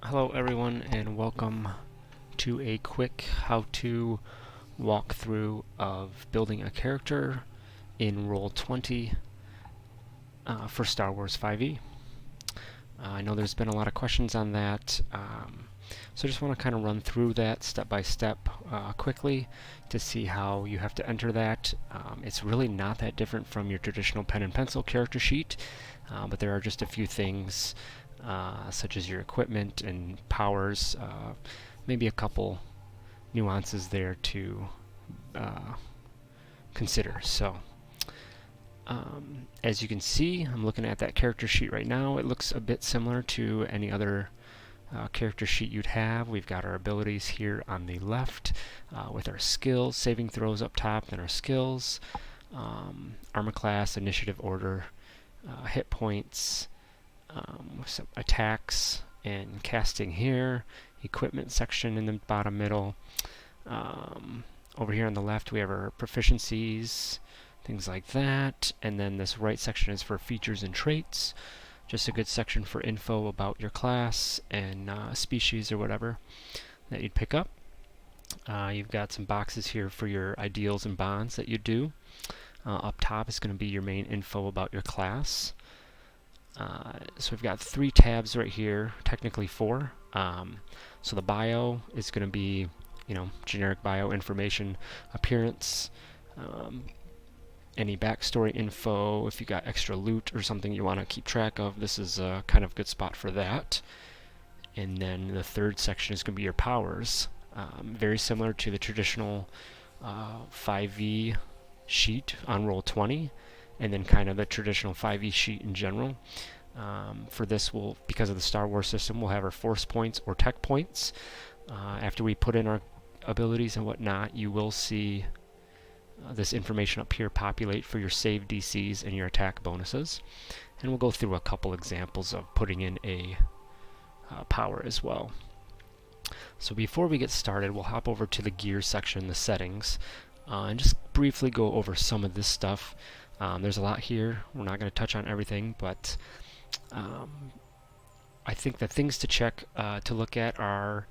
Hello everyone and welcome to a quick how-to walkthrough of building a character in Roll20 for Star Wars 5e. I know there's been a lot of questions on that, so I just want to kind of run through that step by step quickly to see how you have to enter that. It's really not that different from your traditional pen and pencil character sheet, but there are just a few things such as your equipment and powers, maybe a couple nuances there to consider. So as you can see, I'm looking at that character sheet right now. It looks a bit similar to any other character sheet you'd have. We've got our abilities here on the left with our skills, saving throws up top, then our skills, armor class, initiative order, hit points, some attacks and casting here, equipment section in the bottom middle. Over here on the left we have our proficiencies, things like that, and then this right section is for features and traits, just a good section for info about your class and species or whatever that you'd pick up. You've got some boxes here for your ideals and bonds that you do. Up top is going to be your main info about your class. So we've got 3 tabs right here, technically 4. So the bio is going to be, generic bio information, appearance, any backstory info. If you got extra loot or something you want to keep track of, this is a kind of good spot for that. And then the third section is going to be your powers. Very similar to the traditional 5e sheet on Roll20, and then kind of the traditional 5e sheet in general. For this, because of the Star Wars system, we'll have our force points or tech points. After we put in our abilities and whatnot, you will see this information up here populate for your save DCs and your attack bonuses. And we'll go through a couple examples of putting in a power as well. So before we get started, we'll hop over to the gear section, the settings, and just briefly go over some of this stuff. There's a lot here. We're not going to touch on everything, but I think the things to check to look at are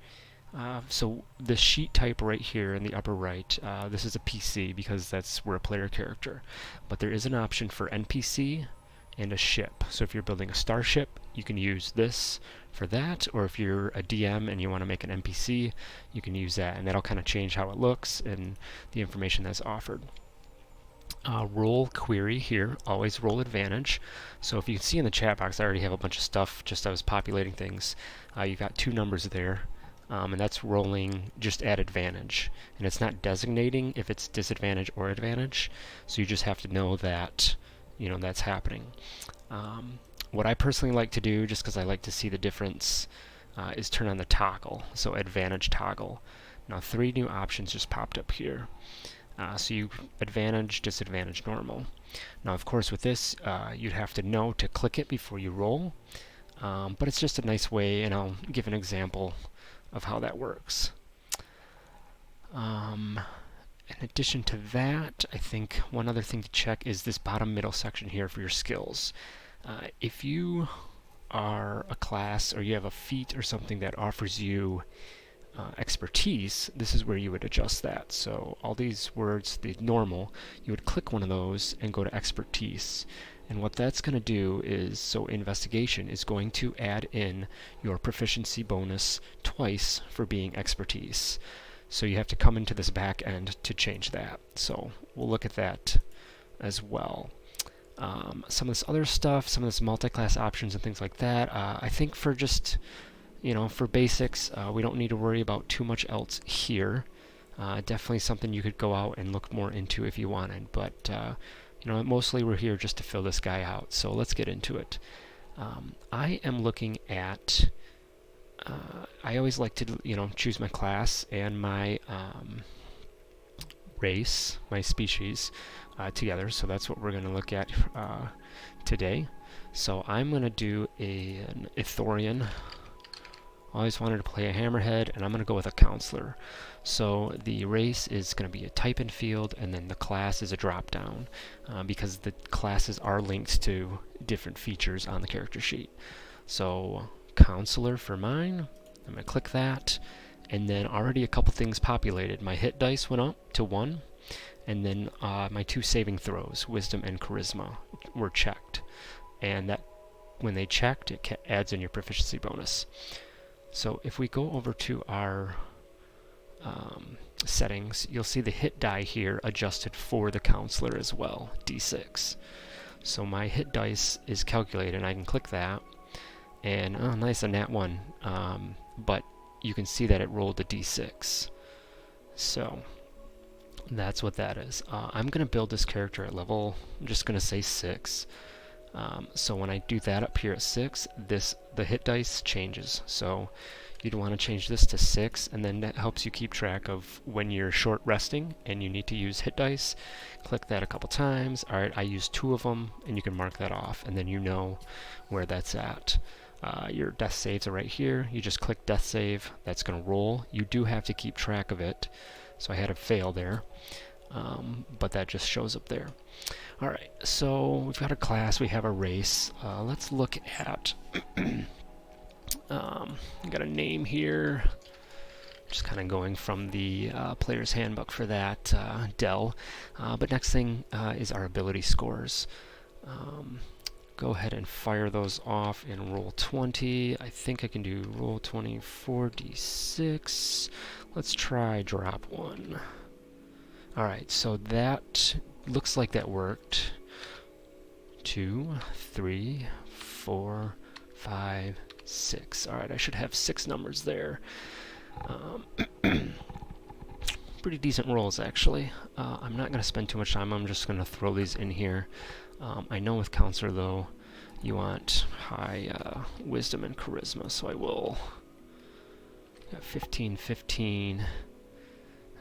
so the sheet type right here in the upper right, this is a PC because we're a player character, but there is an option for NPC and a ship. So if you're building a starship, you can use this for that, or if you're a DM and you want to make an NPC, you can use that, and that'll kind of change how it looks and the information that's offered. Roll query here, always roll advantage. So if you can see in the chat box, I already have a bunch of stuff, just I was populating things. You've got 2 numbers there, and that's rolling just at advantage. And it's not designating if it's disadvantage or advantage, so you just have to know that, that's happening. What I personally like to do, just because I like to see the difference, is turn on the toggle, so advantage toggle. Now 3 new options just popped up here. So you advantage, disadvantage, normal. Now of course with this you'd have to know to click it before you roll, but it's just a nice way, and I'll give an example of how that works. In addition to that, I think one other thing to check is this bottom middle section here for your skills. If you are a class or you have a feat or something that offers you expertise, this is where you would adjust that. So all these words, the normal, you would click one of those and go to expertise. And what that's going to do is, so investigation is going to add in your proficiency bonus twice for being expertise. So you have to come into this back end to change that. So we'll look at that as well. Some of this other stuff, some of this multi-class options and things like that, I think for just for basics, we don't need to worry about too much else here. Definitely something you could go out and look more into if you wanted, but mostly we're here just to fill this guy out. So let's get into it. I am looking at, I always like to choose my class and my race, my species, together. So that's what we're going to look at today. So I'm going to do an Ithorian. Always wanted to play a hammerhead, and I'm going to go with a counselor. So the race is going to be a type and field, and then the class is a drop down, because the classes are linked to different features on the character sheet. So counselor for mine, I'm going to click that, and then already a couple things populated. My hit dice went up to 1, and then my 2 saving throws, Wisdom and Charisma, were checked. And that, when they checked, it adds in your proficiency bonus. So if we go over to our settings, you'll see the hit die here adjusted for the counselor as well, D6. So my hit dice is calculated, and I can click that, and oh nice, a nat 1, but you can see that it rolled a D6. So that's what that is. I'm going to build this character at level, I'm just going to say 6. So when I do that up here at 6, the hit dice changes. So you'd want to change this to 6, and then that helps you keep track of when you're short resting and you need to use hit dice. Click that a couple times. Alright, I used 2 of them, and you can mark that off, and then you know where that's at. Your death saves are right here. You just click death save. That's going to roll. You do have to keep track of it. So I had a fail there, but that just shows up there. Alright, so we've got a class, we have a race. Let's look at got a name here, just kind of going from the player's handbook for that, Dell. But next thing is our ability scores. Go ahead and fire those off in Roll20. I think I can do Roll20 4d6. Let's try drop 1. Alright, so that looks like that worked. 2, 3, 4, 5, 6. Alright, I should have 6 numbers there. Pretty decent rolls, actually. I'm not going to spend too much time. I'm just going to throw these in here. I know with Counselor, though, you want high Wisdom and Charisma, so I will. Got 15, 15.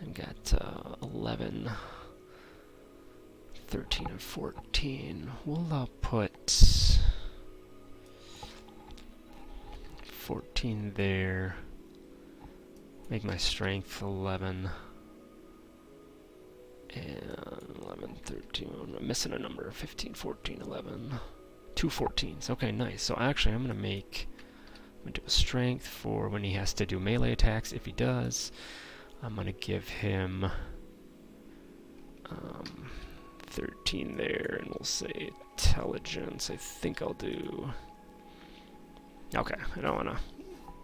I've got 11, 13, and 14. We'll put 14 there. Make my strength 11. And 11, 13. I'm missing a number. 15, 14, 11. 2 14s. Okay, nice. So actually, I'm going to do a strength for when he has to do melee attacks. If he does, I'm going to give him 13 there, and we'll say intelligence. I think I'll do. Okay, I don't want to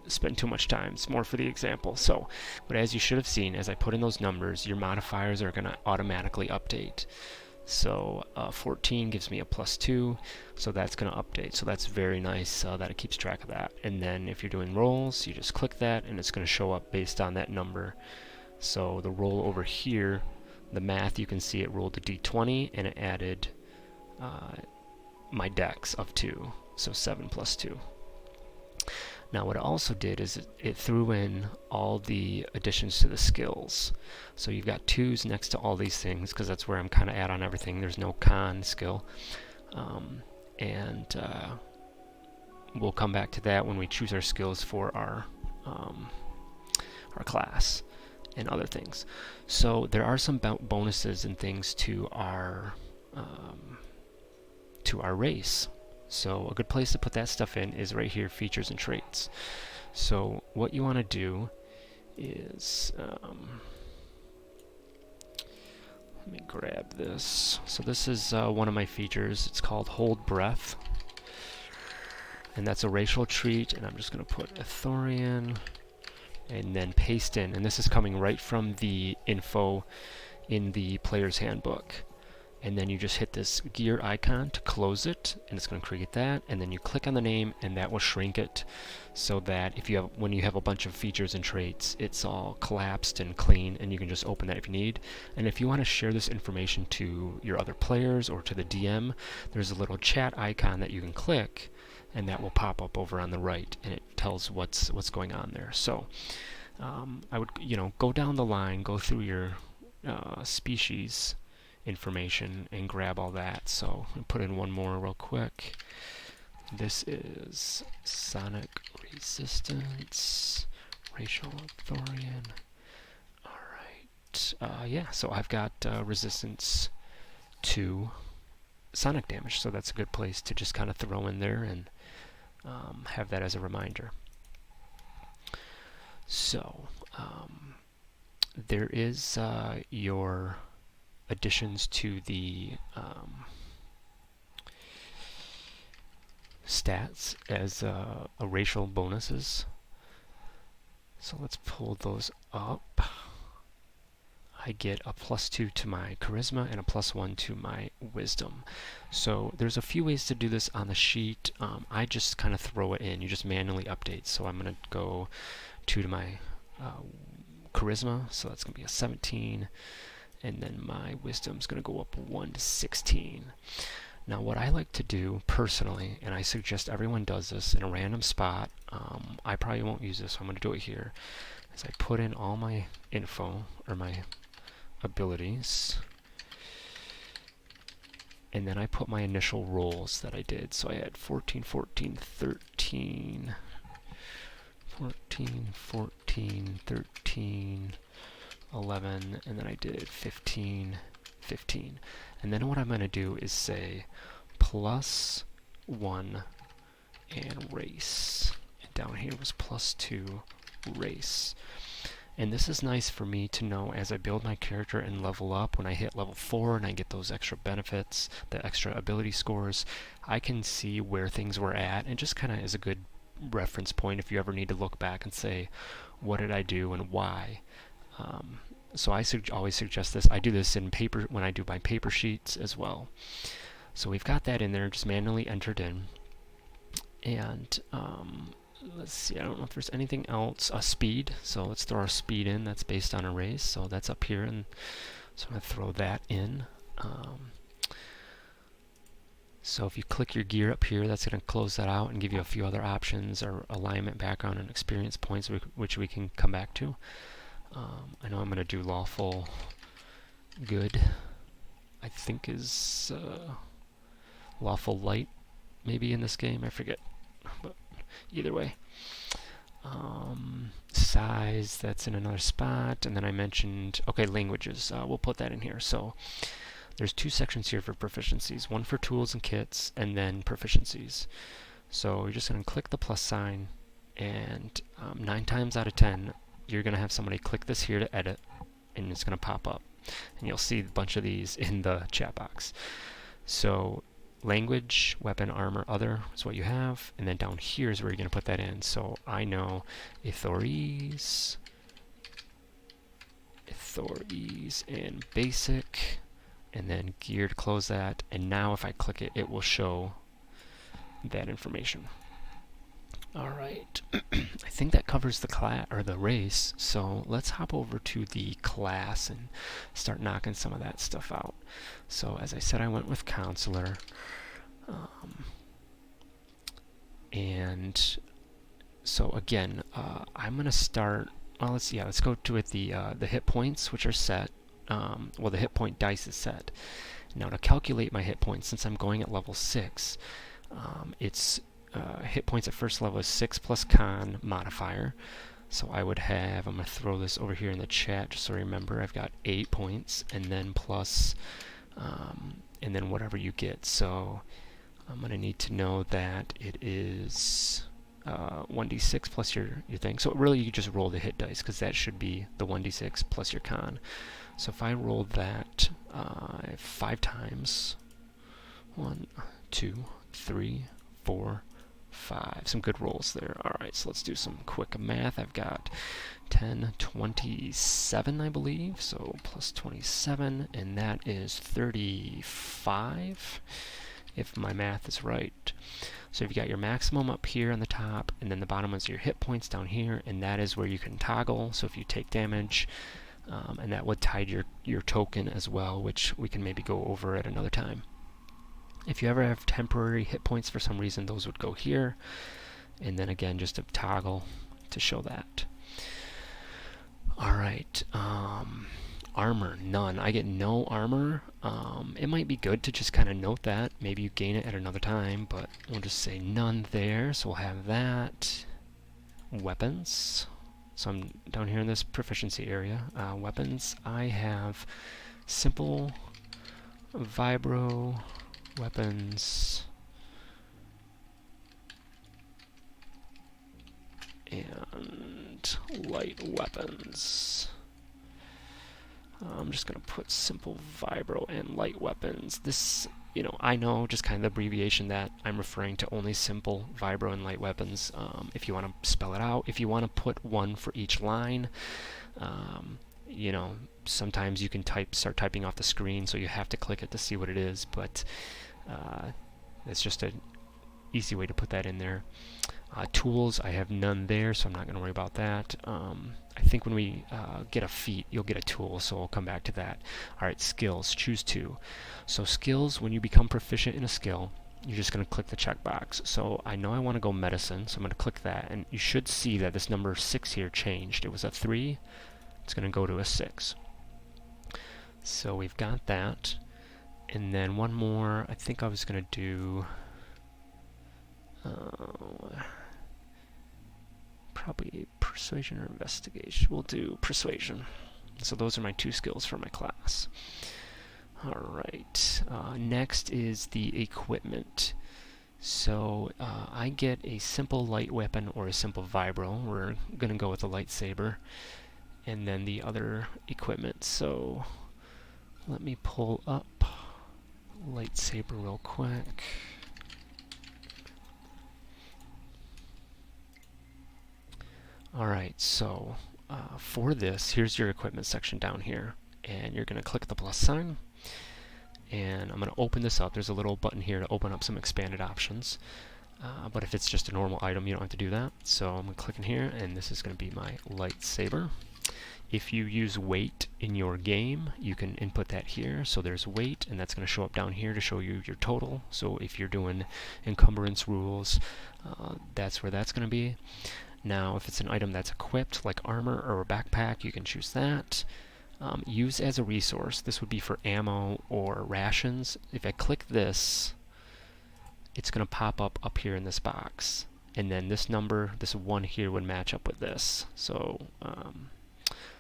spend too much time. It's more for the example. So, but as you should have seen, as I put in those numbers, your modifiers are going to automatically update. So 14 gives me a +2, so that's going to update. So that's very nice that it keeps track of that. And then if you're doing rolls, you just click that, and it's going to show up based on that number. So the roll over here, the math, you can see it rolled a d20, and it added my dex of 2, so 7 + 2. Now what it also did is it threw in all the additions to the skills. So you've got 2s next to all these things, because that's where I'm kind of at on everything. There's no con skill. We'll come back to that when we choose our skills for our class and other things. So there are some bonuses and things to our race. So a good place to put that stuff in is right here, features and traits. So what you want to do is, let me grab this. So this is one of my features. It's called Hold Breath. And that's a racial trait, and I'm just going to put Ithorian and then paste in. And this is coming right from the info in the player's handbook. And then you just hit this gear icon to close it, and it's going to create that, and then you click on the name, and that will shrink it so that when you have a bunch of features and traits, it's all collapsed and clean, and you can just open that if you need. And if you want to share this information to your other players or to the DM, there's a little chat icon that you can click, and that will pop up over on the right, and it tells what's going on there. So I would go down the line, go through your species information and grab all that. So I'll put in one more real quick. This is sonic resistance, racial Thorian. Alright, yeah, so I've got resistance to sonic damage, so that's a good place to just kind of throw in there and have that as a reminder. So there is your additions to the stats as racial bonuses. So let's pull those up. I get a +2 to my charisma and a +1 to my wisdom. So there's a few ways to do this on the sheet. I just kind of throw it in. You just manually update. So I'm going to go 2 to my charisma, so that's going to be a 17, and then my wisdom is going to go up 1 to 16. Now what I like to do personally, and I suggest everyone does this in a random spot, I probably won't use this, so I'm going to do it here, is I put in all my info, or my abilities, and then I put my initial rolls that I did. So I had 14, 14, 13, 14, 14, 13, 11, and then I did 15, 15. And then what I'm going to do is say +1 and race. And down here was +2 race. And this is nice for me to know as I build my character and level up. When I hit level 4 and I get those extra benefits, the extra ability scores, I can see where things were at, and just kind of is a good reference point if you ever need to look back and say, what did I do and why? So I always suggest this. I do this in paper when I do my paper sheets as well. So we've got that in there, just manually entered in. And let's see, I don't know if there's anything else. Speed, so let's throw our speed in. That's based on a race, so that's up here, and so I'm going to throw that in. So if you click your gear up here, that's going to close that out and give you a few other options, or alignment, background, and experience points, which we can come back to. I know I'm going to do lawful good, I think is lawful light, maybe in this game, I forget. But either way, size, that's in another spot, and then I mentioned, okay, languages, we'll put that in here. So there's 2 sections here for proficiencies, one for tools and kits, and then proficiencies. So you're just going to click the plus sign, and 9 times out of 10 you're going to have somebody click this here to edit, and it's going to pop up, and you'll see a bunch of these in the chat box. So language, weapon, armor, other is what you have, and then down here is where you're going to put that in. So I know authorities, and basic, and then gear to close that, and now if I click it, it will show that information. Alright, I think that covers the class, or the race, so let's hop over to the class and start knocking some of that stuff out. So as I said, I went with counselor, and so again, I'm going to start, well, let's go to it, the hit points, which are set. Well, the hit point dice is set. Now to calculate my hit points, since I'm going at level 6, it's hit points at first level is 6 plus con modifier. So I would have, I'm going to throw this over here in the chat just so I remember, I've got 8 points, and then plus, and then whatever you get. So I'm going to need to know that it is 1d6 plus your thing. So really you just roll the hit dice, because that should be the 1d6 plus your con. So if I roll that 5 times, 1, 2, 3, 4, 5. Some good rolls there. Alright, so let's do some quick math. I've got 10, 27, I believe. So plus 27, and that is 35, if my math is right. So you've got your maximum up here on the top, and then the bottom is your hit points down here, and that is where you can toggle. So if you take damage, and that would tide your token as well, which we can maybe go over at another time. If you ever have temporary hit points for some reason, those would go here, and then again just a toggle to show that. Alright, armor, none. I get no armor. It might be good to just kind of note that. Maybe you gain it at another time, but we'll just say none there, so we'll have that. Weapons. So I'm down here in this proficiency area. Weapons, I have simple, vibro, weapons, and light weapons. I'm just going to put simple vibro and light weapons. This, I know just kind of the abbreviation that I'm referring to only simple vibro and light weapons. If you want to spell it out, if you want to put one for each line, sometimes you can start typing off the screen, so you have to click it to see what it is, but it's just an easy way to put that in there. Tools, I have none there, so I'm not going to worry about that. I think when we get a feat, you'll get a tool, so I'll come back to that. Alright, skills, choose 2. So skills, when you become proficient in a skill, you're just going to click the checkbox. So I know I want to go medicine, so I'm going to click that, and you should see that this number 6 here changed. It was a 3, it's going to go to a 6. So we've got that. And then one more, I think I was going to do... probably persuasion or investigation. We'll do persuasion. So those are my 2 skills for my class. Alright, next is the equipment. So I get a simple light weapon or a simple vibro. We're going to go with a lightsaber. And then the other equipment. So let me pull up lightsaber real quick. Alright, so for this, here's your equipment section down here. And you're going to click the plus sign. And I'm going to open this up. There's a little button here to open up some expanded options. But if it's just a normal item, you don't have to do that. So I'm going to click in here, and this is going to be my lightsaber. If you use weight in your game, you can input that here. So there's weight, and that's going to show up down here to show you your total. So if you're doing encumbrance rules, that's where that's going to be. Now, if it's an item that's equipped, like armor or a backpack, you can choose that. Use as a resource, this would be for ammo or rations. If I click this, it's going to pop up here in this box. And then this number, this 1 here, would match up with this. So,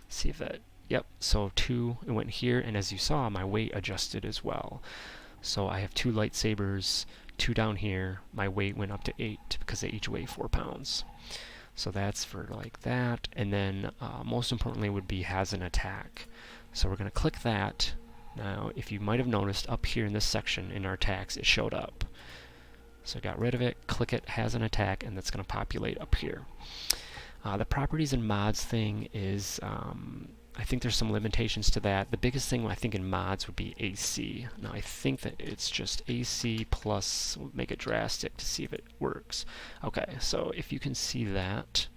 see if that, yep, so 2, it went here, and as you saw, my weight adjusted as well. So I have 2 lightsabers, 2 down here, my weight went up to 8 because they each weigh 4 pounds. So that's for like that, and then most importantly would be has an attack. So we're going to click that. Now, if you might have noticed up here in this section in our attacks, it showed up. So I got rid of it, click it, has an attack, and that's going to populate up here. The properties and mods thing is, I think there's some limitations to that. The biggest thing I think in mods would be AC. Now I think that it's just AC plus, we'll make it drastic to see if it works. Okay, so if you can see that,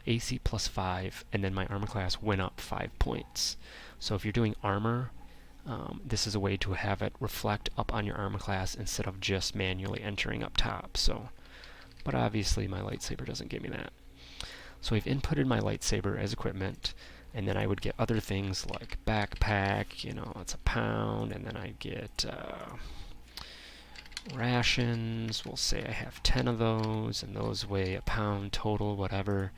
AC plus 5, and then my armor class went up 5 points. So if you're doing armor, this is a way to have it reflect up on your armor class instead of just manually entering up top. So, but obviously my lightsaber doesn't give me that. So we've inputted my lightsaber as equipment, and then I would get other things like backpack, it's a pound, and then I'd get rations. We'll say I have 10 of those, and those weigh a pound total, whatever.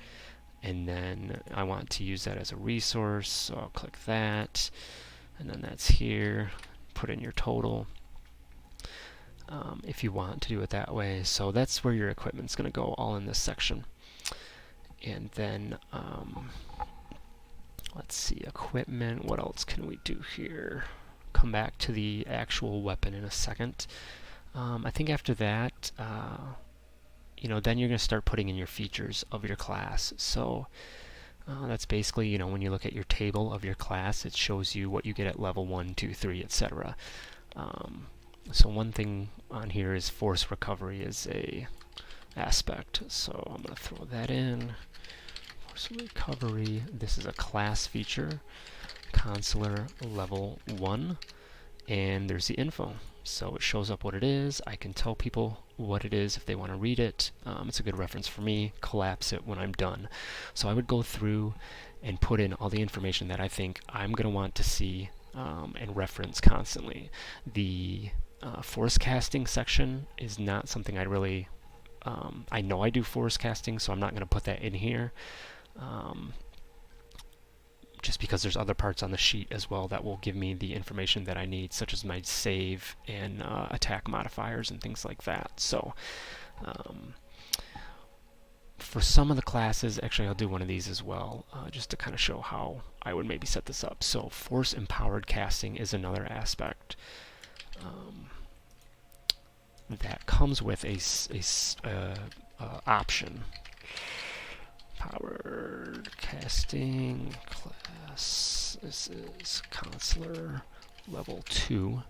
And then I want to use that as a resource, so I'll click that, and then that's here. Put in your total if you want to do it that way. So that's where your equipment's going to go, all in this section. And then let's see, equipment, what else can we do here? Come back to the actual weapon in a second. I think after that, then you're going to start putting in your features of your class. So that's basically, when you look at your table of your class, it shows you what you get at level 1, 2, 3, etc. So one thing on here is force recovery is a aspect. So I'm going to throw that in. Force recovery, this is a class feature, consular level 1, and there's the info. So it shows up what it is. I can tell people what it is if they want to read it. It's a good reference for me. Collapse it when I'm done. So I would go through and put in all the information that I think I'm going to want to see and reference constantly. The force casting section is not something I really I know I do force casting, so I'm not going to put that in here, just because there's other parts on the sheet as well that will give me the information that I need, such as my save and attack modifiers and things like that. So For some of the classes, actually I'll do one of these as well, just to kind of show how I would maybe set this up. So force empowered casting is another aspect that comes with a option. Powered casting class. This is counselor level 2.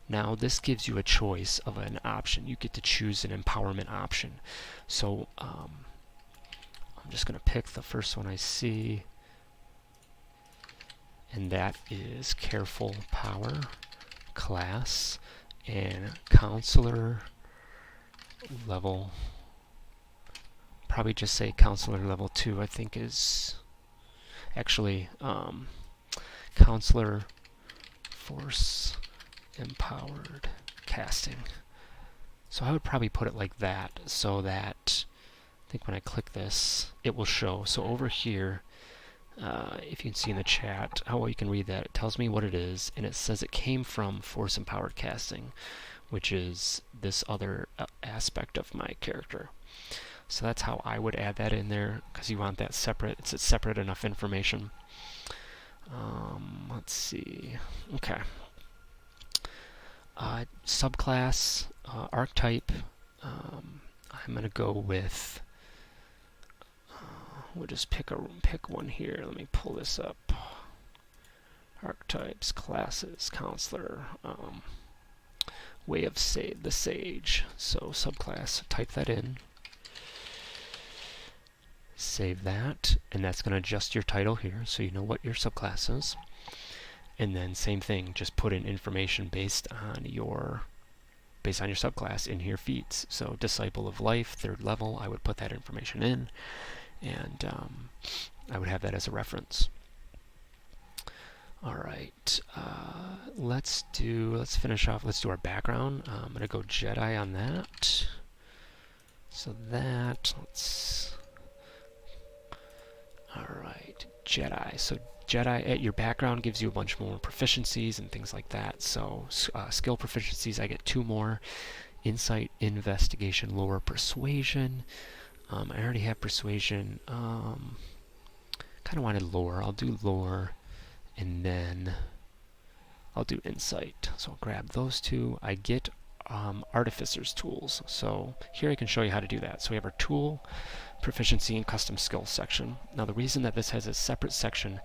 Now this gives you a choice of an option. You get to choose an empowerment option. So I'm just going to pick the first one I see, and that is Careful Power class, and Counselor level, probably just say Counselor level 2, I think is actually Counselor Force Empowered Casting. So I would probably put it like that, so that I think when I click this, it will show. So over here, if you can see in the chat how well you can read that, it tells me what it is, and it says it came from Force Empowered Casting, which is this other aspect of my character. So that's how I would add that in there, because you want that separate. It's separate enough information. Let's see. Okay. Subclass, archetype. I'm going to go with. We'll just pick one here. Let me pull this up. Archetypes, classes, counselor, way of the sage. So subclass, type that in. Save that, and that's going to adjust your title here, so you know what your subclass is. And then same thing, just put in information based on your subclass in here feats. So Disciple of Life, 3rd level, I would put that information in, and I would have that as a reference. All right, let's finish off. Let's do our background. I'm going to go Jedi on that. So that, all right, Jedi. So Jedi at your background gives you a bunch more proficiencies and things like that. So skill proficiencies, I get 2 more. Insight, investigation, lore, persuasion. I already have persuasion. Kind of wanted lore. I'll do lore, and then I'll do insight. So I'll grab those 2. I get artificer's tools. So here I can show you how to do that. So we have our tool, proficiency, and custom skills section. Now the reason that this has a separate section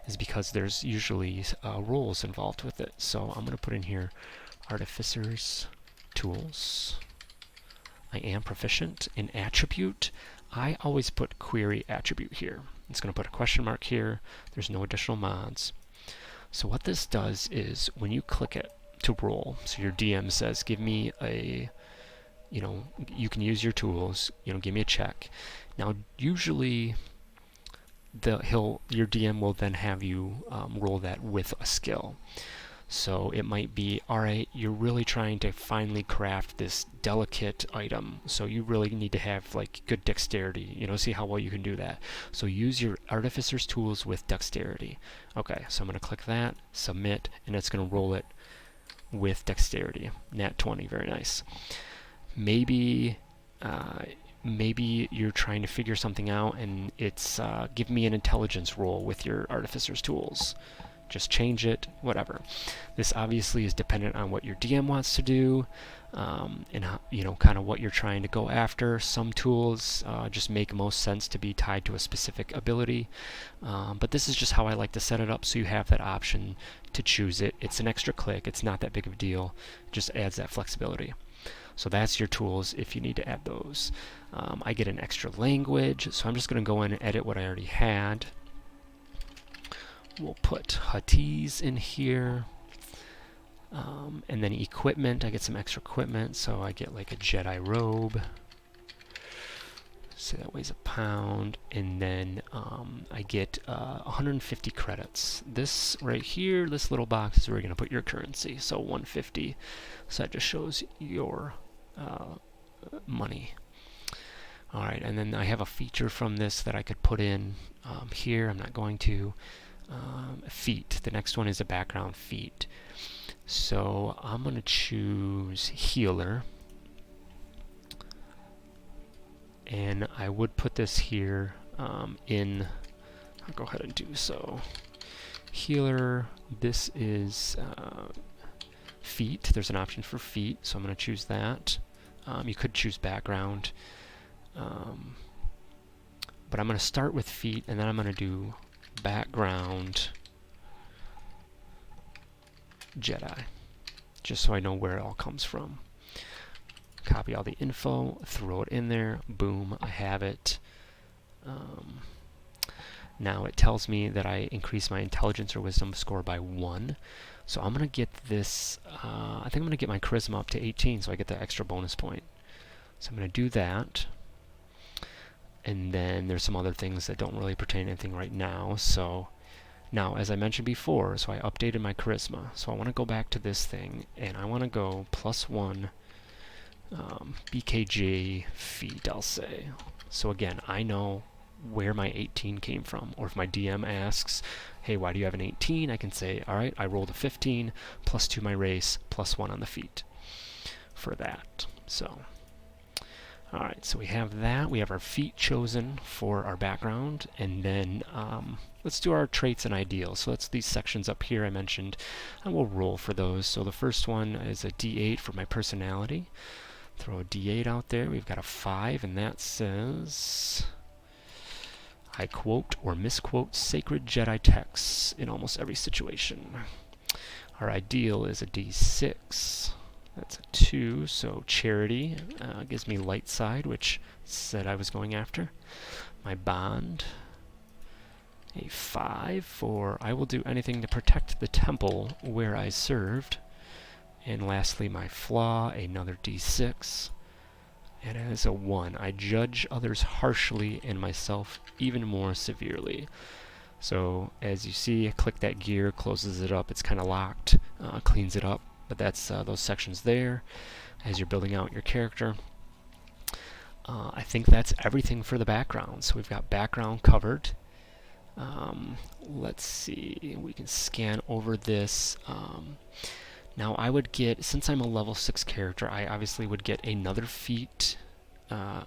is because there's usually rules involved with it. So I'm going to put in here artificer's tools. I am proficient in attribute. I always put query attribute here. It's going to put a question mark here. There's no additional mods. So what this does is when you click it to roll, so your DM says, give me a, you can use your tools, give me a check. Now, usually, your DM will then have you roll that with a skill. So it might be, all right, you're really trying to finely craft this delicate item, so you really need to have like good dexterity, see how well you can do that. So use your artificer's tools with dexterity. Okay, so I'm going to click that, submit, and it's going to roll it with dexterity. Nat 20, very nice. Maybe you're trying to figure something out, and it's give me an intelligence roll with your artificer's tools. Just change it, whatever. This obviously is dependent on what your DM wants to do, and kind of what you're trying to go after. Some tools just make most sense to be tied to a specific ability, but this is just how I like to set it up, so you have that option to choose it. It's an extra click. It's not that big of a deal. It just adds that flexibility. So that's your tools if you need to add those. I get an extra language, so I'm just going to go in and edit what I already had. We'll put Huttese in here. And then equipment, I get some extra equipment, so I get like a Jedi robe. So that weighs a pound. And then I get 150 credits. This right here, this little box is where you're going to put your currency. So 150. So that just shows your money. Alright, and then I have a feature from this that I could put in here. I'm not going to. Feat. The next one is a background feat. So I'm going to choose healer. and I would put this here in, I'll go ahead and do so. Healer, this is feet. There's an option for feet, so I'm going to choose that. You could choose background, but I'm going to start with feet, and then I'm going to do background Jedi, just so I know where it all comes from. Copy all the info, throw it in there, boom, I have it. Now it tells me that I increase my intelligence or wisdom score by 1. So I'm going to get this, I think I'm going to get my charisma up to 18 so I get the extra bonus point. So I'm going to do that. And then there's some other things that don't really pertain to anything right now. So now, as I mentioned before, so I updated my charisma. So I want to go back to this thing, and I want to go +1 BKG feet, I'll say. So again, I know where my 18 came from, or if my DM asks, hey, why do you have an 18? I can say, all right, I rolled a 15, +2 my race, +1 on the feet for that. So, all right, so we have that. We have our feet chosen for our background, and then let's do our traits and ideals. So that's these sections up here I mentioned. I will roll for those. So the first one is a D8 for my personality. Throw a D8 out there. We've got a 5, and that says, I quote or misquote sacred Jedi texts in almost every situation. Our ideal is a D6. That's a 2, so charity gives me light side, which said I was going after. My bond, a 5 for I will do anything to protect the temple where I served. And lastly, my flaw, another D6. And it is a 1. I judge others harshly and myself even more severely. So as you see, I click that gear, closes it up. It's kind of locked, cleans it up. But that's those sections there as you're building out your character. I think that's everything for the background. So we've got background covered. Let's see, we can scan over this. Now I would get, since I'm a level 6 character, I obviously would get another feat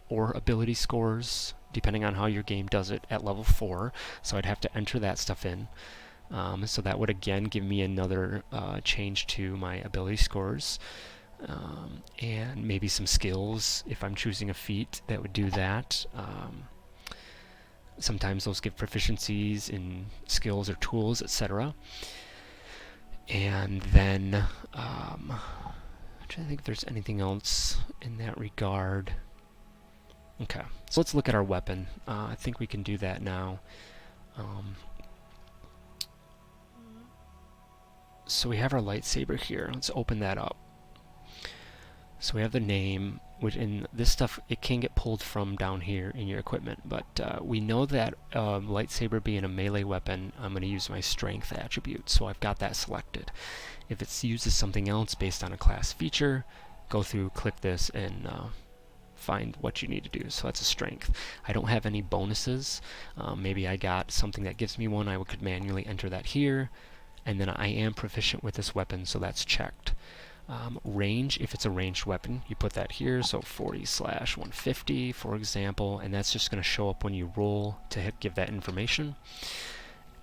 or ability scores, depending on how your game does it, at level 4. So I'd have to enter that stuff in. So that would again give me another change to my ability scores. And maybe some skills. If I'm choosing a feat, that would do that. Sometimes those give proficiencies in skills or tools, etc. And then, I'm trying to think if there's anything else in that regard. Okay, so let's look at our weapon. I think we can do that now. So we have our lightsaber here. Let's open that up. So we have the name, which in this stuff, it can get pulled from down here in your equipment, but we know that lightsaber being a melee weapon, I'm going to use my strength attribute, so I've got that selected. If it's used as something else based on a class feature, go through, click this, and find what you need to do. So that's a strength. I don't have any bonuses. Maybe I got something that gives me one. I could manually enter that here, and then I am proficient with this weapon, so that's checked. Range, if it's a ranged weapon, you put that here, so 40/150 for example, and that's just going to show up when you roll to give that information.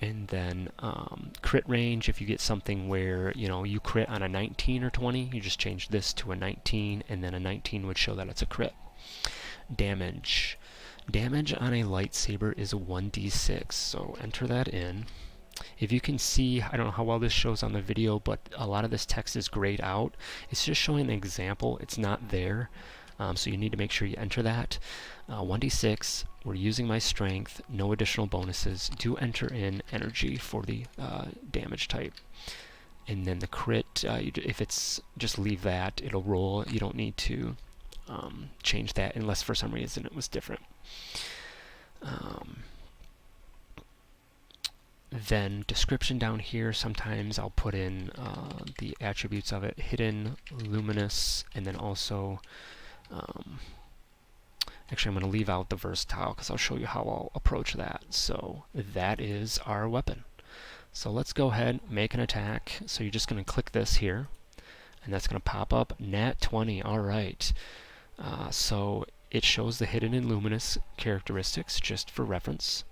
And then crit range, if you get something where you crit on a 19 or 20, you just change this to a 19, and then a 19 would show that it's a crit. Damage on a lightsaber is a 1d6, so enter that in. If you can see, I don't know how well this shows on the video, but a lot of this text is grayed out. It's just showing an example. It's not there, so you need to make sure you enter that. 1d6, we're using my strength, no additional bonuses. Do enter in energy for the damage type. And then the crit, if it's, just leave that, it'll roll. You don't need to change that unless for some reason it was different. Then description down here, sometimes I'll put in the attributes of it, hidden, luminous, and then also, actually I'm going to leave out the versatile because I'll show you how I'll approach that. So that is our weapon. So let's go ahead, make an attack. So you're just going to click this here, and that's going to pop up, nat 20, alright. So it shows the hidden and luminous characteristics just for reference.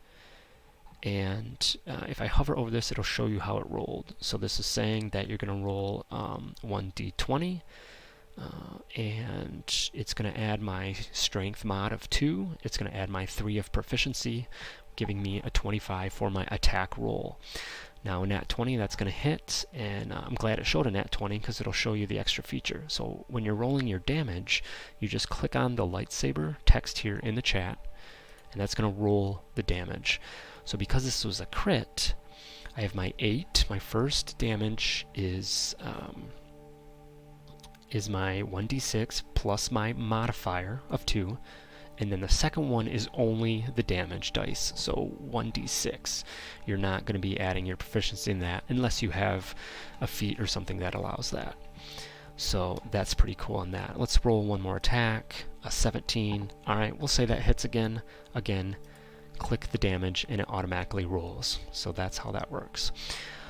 And if I hover over this, it'll show you how it rolled. So this is saying that you're going to roll 1d20, and it's going to add my strength mod of 2. It's going to add my 3 of proficiency, giving me a 25 for my attack roll. Now, nat 20, that's going to hit, and I'm glad it showed a nat 20 because it'll show you the extra feature. So when you're rolling your damage, you just click on the Lightsaber text here in the chat, and that's going to roll the damage. So because this was a crit, I have my 8. My first damage is my 1d6 plus my modifier of 2. And then the second one is only the damage dice, so 1d6. You're not going to be adding your proficiency in that unless you have a feat or something that allows that. So that's pretty cool on that. Let's roll one more attack, a 17. Alright, we'll say that hits again. Again, click the damage and it automatically rolls. So that's how that works.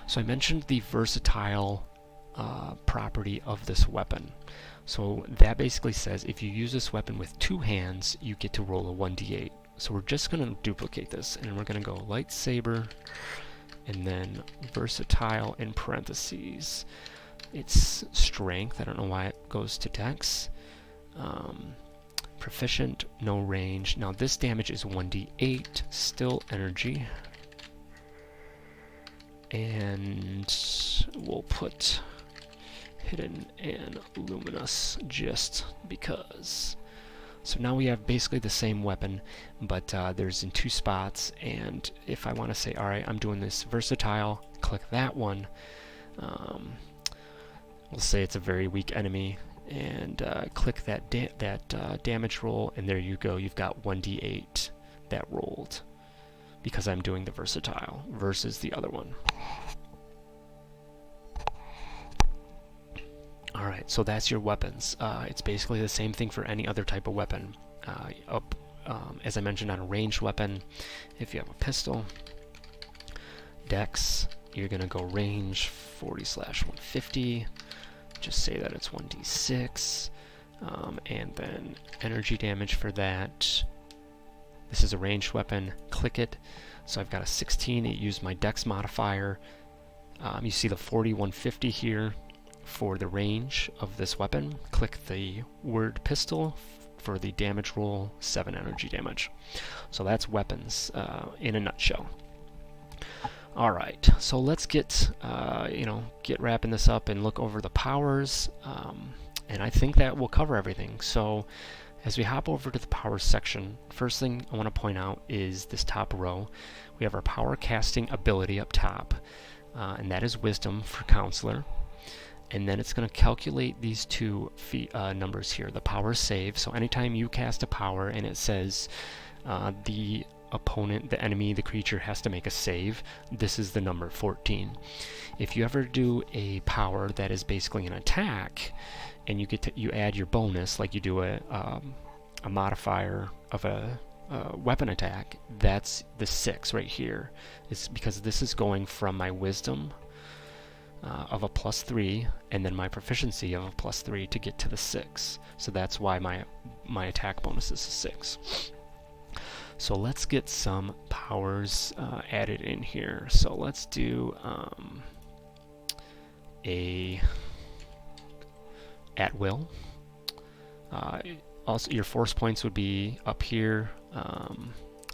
So I mentioned the versatile property of this weapon. So that basically says if you use this weapon with 2 hands, you get to roll a 1d8. So we're just going to duplicate this, and we're going to go lightsaber, and then versatile in parentheses. It's strength. I don't know why it goes to dex. Proficient, no range. Now this damage is 1d8, still energy. And we'll put hidden and luminous just because. So now we have basically the same weapon, but there's in 2 spots, and if I want to say, alright, I'm doing this versatile, click that one. We'll say it's a very weak enemy, and click that damage roll, and there you go, you've got 1d8 that rolled, because I'm doing the versatile versus the other one. Alright, so that's your weapons. It's basically the same thing for any other type of weapon. As I mentioned, on a ranged weapon, if you have a pistol, dex, you're going to go range 40/150. Just say that it's 1d6. And then energy damage for that. This is a ranged weapon. Click it. So I've got a 16. It used my dex modifier. You see the 40/150 here. For the range of this weapon, click the word pistol. For the damage roll, 7 energy damage. So that's weapons in a nutshell. Alright, so let's get wrapping this up and look over the powers, and I think that will cover everything. So as we hop over to the powers section, first thing I want to point out is this top row. We have our power casting ability up top, and that is wisdom for counselor. And then it's going to calculate these 2 numbers here, the power save. So anytime you cast a power and it says the opponent, the enemy, the creature has to make a save, this is the number 14. If you ever do a power that is basically an attack, and you add your bonus, like you do a modifier of a weapon attack, that's the 6 right here. It's because this is going from my wisdom of a +3, and then my proficiency of a +3 to get to the 6. So that's why my attack bonus is a 6. So let's get some powers added in here. So let's do a at will. Also, your force points would be up here.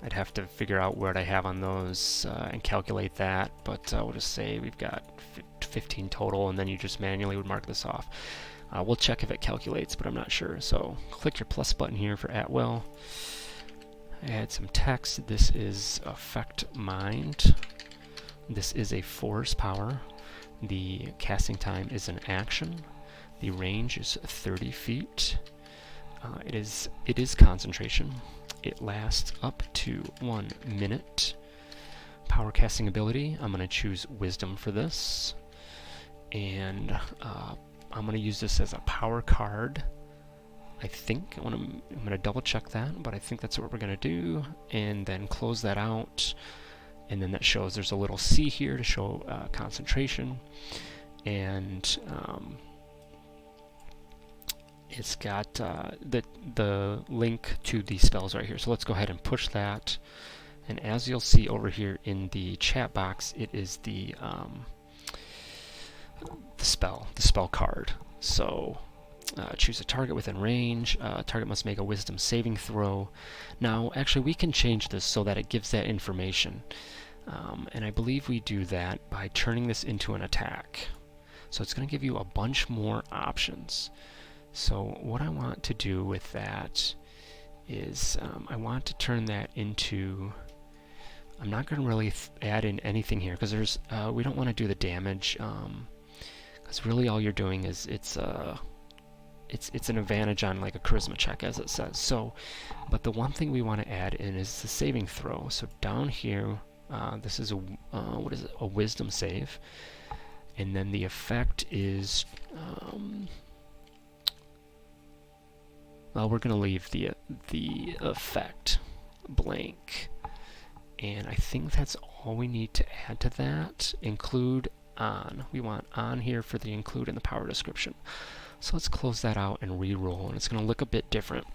I'd have to figure out what I have on those and calculate that, but we'll just say we've got 15 total, and then you just manually would mark this off. We'll check if it calculates, but I'm not sure. So click your plus button here for at will. Add some text. This is affect mind. This is a force power. The casting time is an action. The range is 30 feet. It is concentration. It lasts up to 1 minute. Power casting ability, I'm going to choose wisdom for this, and I'm going to use this as a power card. I think I'm going to double check that, but I think that's what we're going to do, and then close that out, and then that shows there's a little C here to show concentration, and it's got the link to the spells right here. So let's go ahead and push that. And as you'll see over here in the chat box, it is the spell card. So choose a target within range. Target must make a wisdom saving throw. Now, actually, we can change this so that it gives that information. And I believe we do that by turning this into an attack. So it's going to give you a bunch more options. So what I want to do with that is I want to turn that into... I'm not going to really add in anything here because there's we don't want to do the damage because really all you're doing is it's an advantage on like a charisma check, as it says. So, but the one thing we want to add in is the saving throw. So down here, this is a what is it? A wisdom save, and then the effect is well, we're going to leave the effect blank. And I think that's all we need to add to that. Include on. We want on here for the include in the power description. So let's close that out and re-roll, and it's going to look a bit different.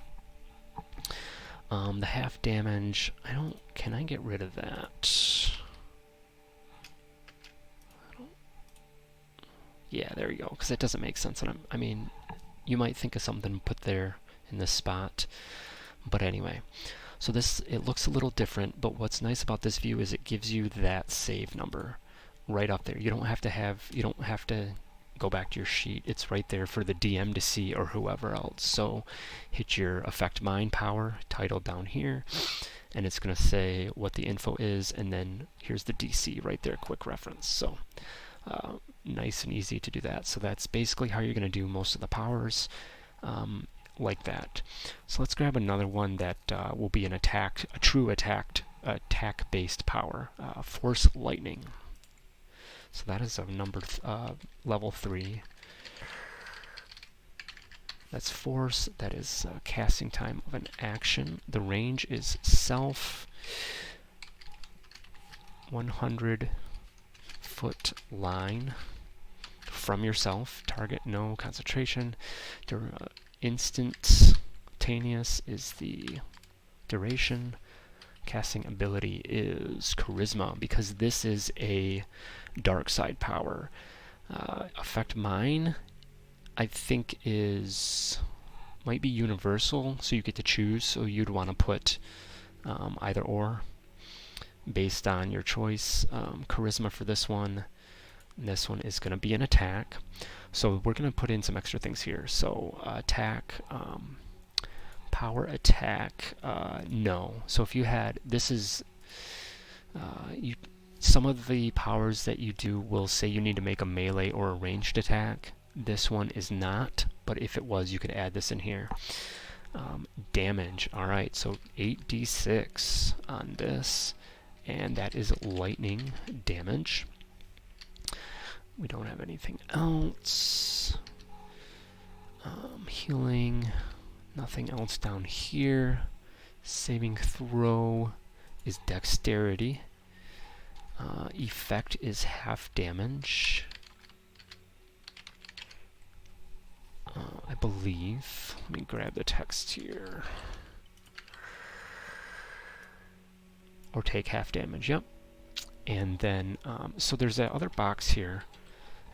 The half damage, can I get rid of that? Yeah, there you go, because that doesn't make sense. And I mean, you might think of something put there in this spot. But anyway. So it looks a little different, but what's nice about this view is it gives you that save number right up there. You don't have to go back to your sheet. It's right there for the DM to see or whoever else. So hit your effect mind power title down here, and it's going to say what the info is, and then here's the DC right there, quick reference. So nice and easy to do that. So that's basically how you're going to do most of the powers. Like that. So let's grab another one that will be a true attack-based power. Force Lightning. So that is a level 3. That's force. That is casting time of an action. The range is self. 100-foot line from yourself. Target, no concentration. Instantaneous is the duration. Casting ability is charisma, because this is a dark side power. Affect mine, I think might be universal, so you get to choose. So you'd want to put either or based on your choice. Charisma for this one. This one is going to be an attack. So we're going to put in some extra things here. So attack, power attack, no. So if you had, this is, some of the powers that you do will say you need to make a melee or a ranged attack. This one is not, but if it was, you could add this in here. Damage, alright, so 8d6 on this, and that is lightning damage. We don't have anything else. Healing, nothing else down here. Saving throw is dexterity. Effect is half damage. I believe. Let me grab the text here. Or take half damage, yep. And then, so there's that other box here.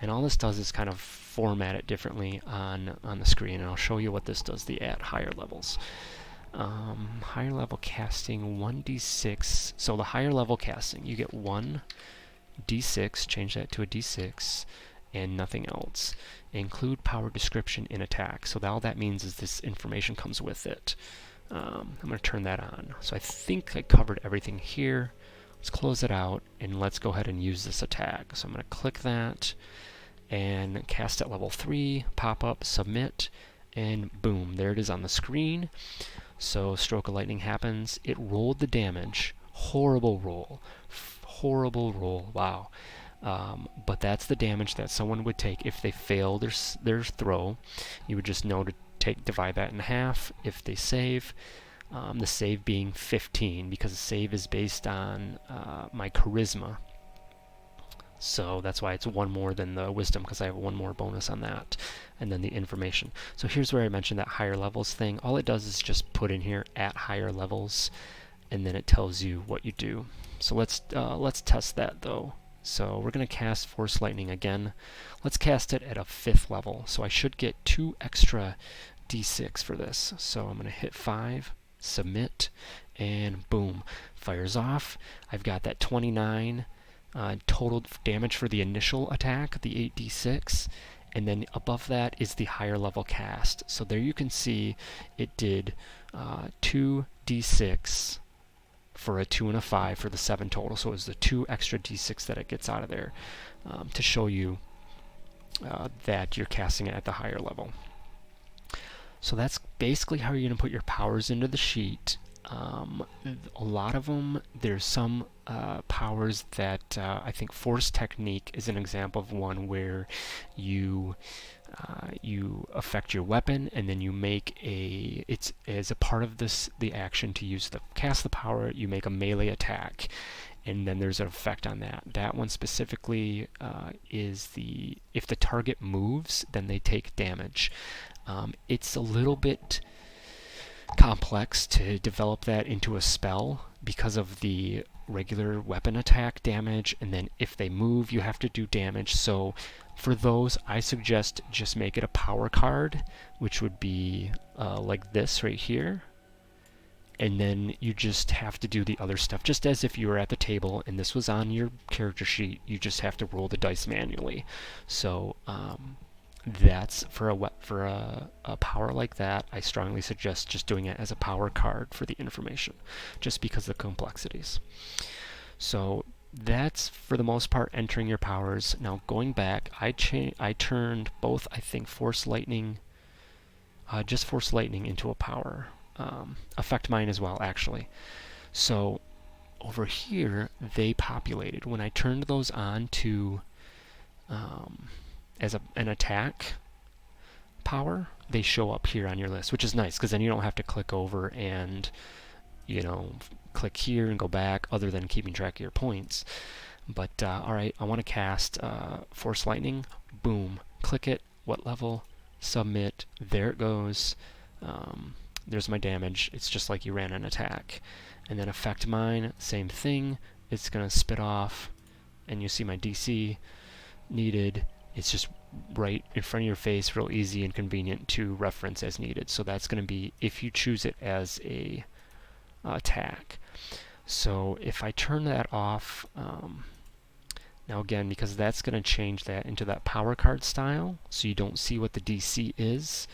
And all this does is kind of format it differently on the screen, and I'll show you what this does at higher levels. Higher level casting, 1d6. So the higher level casting, you get 1d6, change that to a d6, and nothing else. Include power description in attack. So all that means is this information comes with it. I'm going to turn that on. So I think I covered everything here. Let's close it out, and let's go ahead and use this attack. So I'm going to click that, and cast at level 3, pop up, submit, and boom, there it is on the screen. So stroke of lightning happens. It rolled the damage. Horrible roll. Horrible roll. Wow. But that's the damage that someone would take if they fail their throw. You would just know to divide that in half if they save. The save being 15, because the save is based on my charisma. So that's why it's one more than the wisdom, because I have one more bonus on that. And then the information. So here's where I mentioned that higher levels thing. All it does is just put in here at higher levels, and then it tells you what you do. So let's test that though. So we're going to cast Force Lightning again. Let's cast it at a 5th level. So I should get 2 extra d6 for this. So I'm going to hit 5, submit, and boom, fires off. I've got that 29 total damage for the initial attack, the 8d6, and then above that is the higher level cast. So there you can see it did 2d6 for a 2 and a 5 for the 7 total. So it was the 2 extra d6 that it gets out of there to show you that you're casting it at the higher level. So that's basically how you're going to put your powers into the sheet. A lot of them, there's some powers that I think Force Technique is an example of one where you affect your weapon, and then you make it's as a part of the action to use cast the power, you make a melee attack, and then there's an effect on that. That one specifically is if the target moves, then they take damage. It's a little bit complex to develop that into a spell because of the regular weapon attack damage, and then if they move you have to do damage. So for those, I suggest just make it a power card, which would be like this right here, and then you just have to do the other stuff just as if you were at the table and this was on your character sheet. You just have to roll the dice manually. So that's for a power like that. I strongly suggest just doing it as a power card for the information, just because of the complexities. So that's for the most part entering your powers. Now going back, I turned both, I think, Force Lightning, just Force Lightning into a power. Affect mine as well, actually. So over here they populated when I turned those on to as an attack power. They show up here on your list, which is nice because then you don't have to click over and click here and go back, other than keeping track of your points. But alright, I want to cast Force Lightning. Boom, click it, what level, submit, there it goes. There's my damage. It's just like you ran an attack. And then affect mine, same thing. It's going to spit off, and you see my DC needed. It's just right in front of your face, real easy and convenient to reference as needed. So that's going to be if you choose it as a attack. So if I turn that off, now again, because that's going to change that into that power card style, so you don't see what the DC is,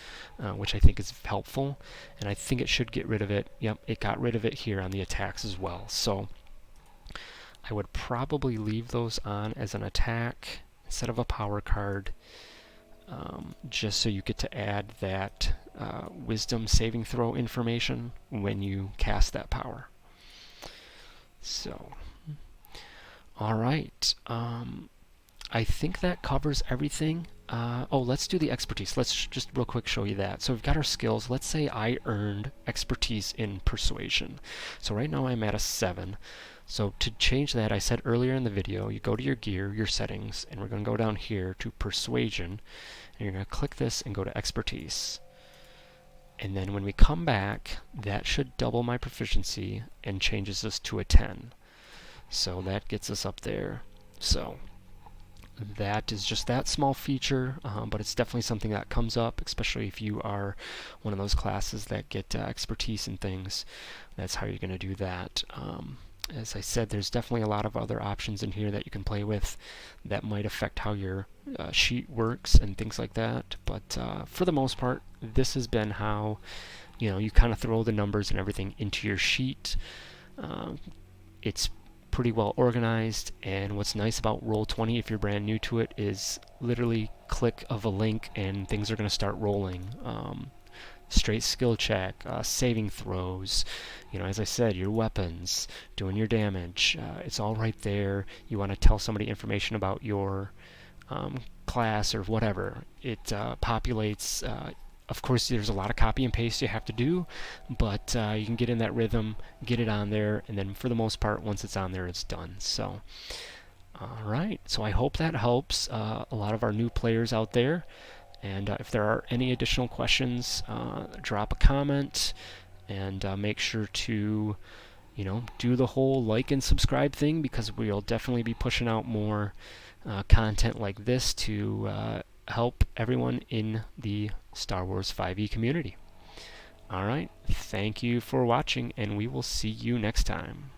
which I think is helpful. And I think it should get rid of it. Yep, it got rid of it here on the attacks as well. So I would probably leave those on as an attack instead of a power card, just so you get to add that wisdom saving throw information when you cast that power. So, alright, I think that covers everything. Oh, let's do the expertise. Let's just real quick show you that. So we've got our skills. Let's say I earned expertise in persuasion. So right now I'm at a 7. So to change that, I said earlier in the video, you go to your gear, your settings, and we're going to go down here to persuasion, and you're going to click this and go to expertise. And then when we come back, that should double my proficiency and changes us to a 10. So that gets us up there. So that is just that small feature, but it's definitely something that comes up, especially if you are one of those classes that get expertise in things. That's how you're going to do that. As I said, there's definitely a lot of other options in here that you can play with that might affect how your sheet works and things like that. But for the most part, this has been how you kind of throw the numbers and everything into your sheet. It's pretty well organized, and what's nice about Roll20, if you're brand new to it, is literally click of a link and things are going to start rolling. Straight skill check, saving throws, as I said, your weapons, doing your damage, it's all right there. You want to tell somebody information about your class or whatever, it populates. Of course, there's a lot of copy and paste you have to do, but you can get in that rhythm, get it on there, and then for the most part, once it's on there, it's done. So All right, so I hope that helps a lot of our new players out there. And if there are any additional questions, drop a comment, and make sure to do the whole like and subscribe thing, because we'll definitely be pushing out more content like this to help everyone in the Star Wars 5e community. Alright, thank you for watching, and we will see you next time.